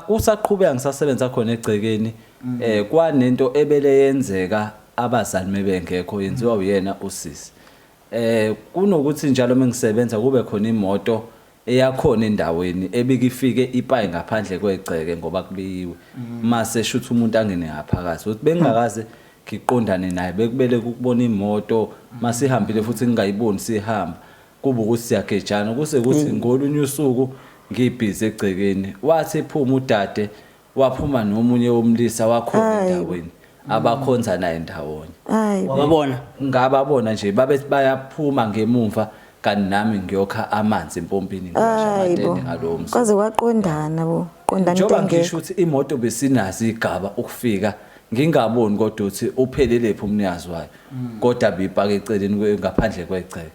usaqhubeka ngisasebenza khona egcekeni kwanento ebele yenzeka abazali mebengekho yenziwa uyena usisi. Kunokuthi njalo mengisebenza kube khona imoto eyakhona endaweni ebikifike ipayi ngaphandle kwegceke ngoba kubiyiwe mase shutha umuntu angene ngaphakathi uthi bengingakaze ngiqondane naye bekubele ukubona imoto masihambile futhi ngingayiboni sihamba kuba ukuthi siyagejana kuse kuthi ngolunye usuku ngibhizi egcekeni wathi ephuma udade waphuma nomunye womlisa wakhona endaweni abakhonza naye ndawonye wababona ngababona nje babe bayaphuma ngemumva kanti nami ngiyokha amanzi empompini ngishamatene ngalowo msebenzi kwaze kwaqondana qondana into njengoba ngisho ukuthi imoto besinazi igaba ukufika ngingaboni kodwa uthi uphelele phi umnikazi wayo kodwa bipaka eceleni ngaphandle kwegceke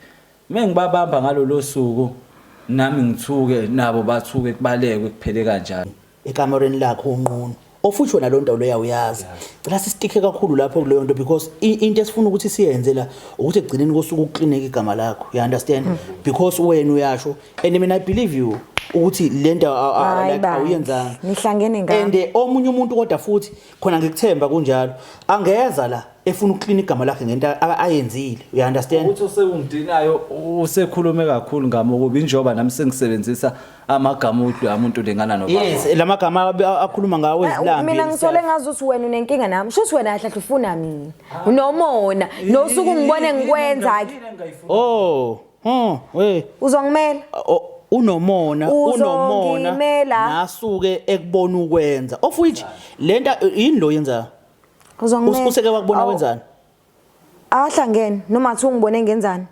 mengibabamba ngalolu suku nami ngithuke nabo bathuke kubalekwe kuphele kanjani ekamereni lakho unqunu ofuthi wena lonto lo yazi cela sisitike kakhulu lapho kuleyo nto because into esifuna ukuthi siyenze la ukuthi egcineni kosuku uklinike igama lakho you understand because wena uyasho and mina I believe you ukuthi lento awuyenzanga nihlangene ngani and omunye umuntu kodwa futhi khona ngikuthemba kunjalo angeza la efuna uklinika igama lakhe ngento ayenzile you understand ukuthi usengidinayo usekhulume kakhulu ngamo kuba injoba nami sengisebenzisa amagama umuntu lengana no yes lamagama akhuluma ngawo ezilambi mina ngisole ngazi ukuthi wena unenkinga nami shuthi wena ahlahla ufuna mina unomona nosuku ngibone ngikwenza ke we uzongimela unomona nasuke ekubona ukwenza of which lenta yini lo yenza uzongimela useke wakubona wenzani ahlangene noma athi ungibone ngenzani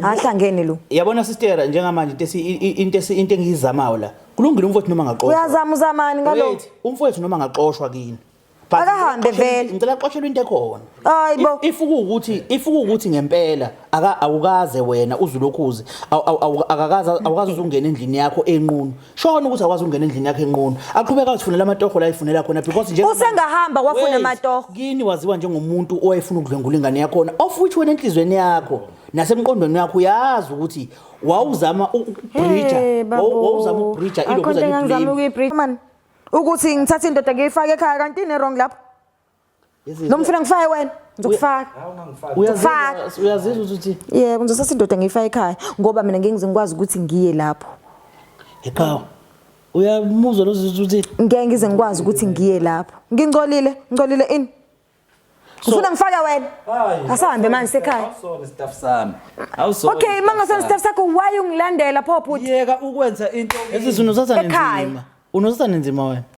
ahlangene lo yabona sister njengamanje into engiyizamayo la kulungile umfowethu noma ngaqoshwa uyazama uzamani ngalo umfowethu noma ngaqoshwa kini akahambe vele ngicela aqoshelwe into ekhona hayibo if ukuthi ngempela awukaze wena uzulokhuzi awukaze uzungena endlini yakho enqunu shona ukuthi akwazi ungena endlini yakho enqunu aqhubeka uzifunela amatoho la ifunela khona because nje usengahamba wafuna amatoho kini waziwa njengomuntu owayefuna ukudlengula ingane yakho of which wena enhlizweni yakho nasemqondweni yakho uyazi ukuthi wawuzama ukubridger ilokuzama man ukuthi ngithatha indoda ngiyifake ekhaya kanti ine wrong lapho noma ufuna ngifake wena ngizokufaka uyazizwa ukuthi yebo ngizothatha indoda ngiyifake ekhaya ngoba mina ngingize ngikwazi ukuthi ngiye lapho ekhaya uyamuzwa lozizwa ukuthi ngeke ngize ngikwazi ukuthi ngiye lapho ngingcolile ini ufuna ngifake wena asahambe manje sekhaya awusona staff sami awusona okay mangase staff sakho why ungilandela pho bhuti yeka ukwenza into ezizwe unosatha nzima wena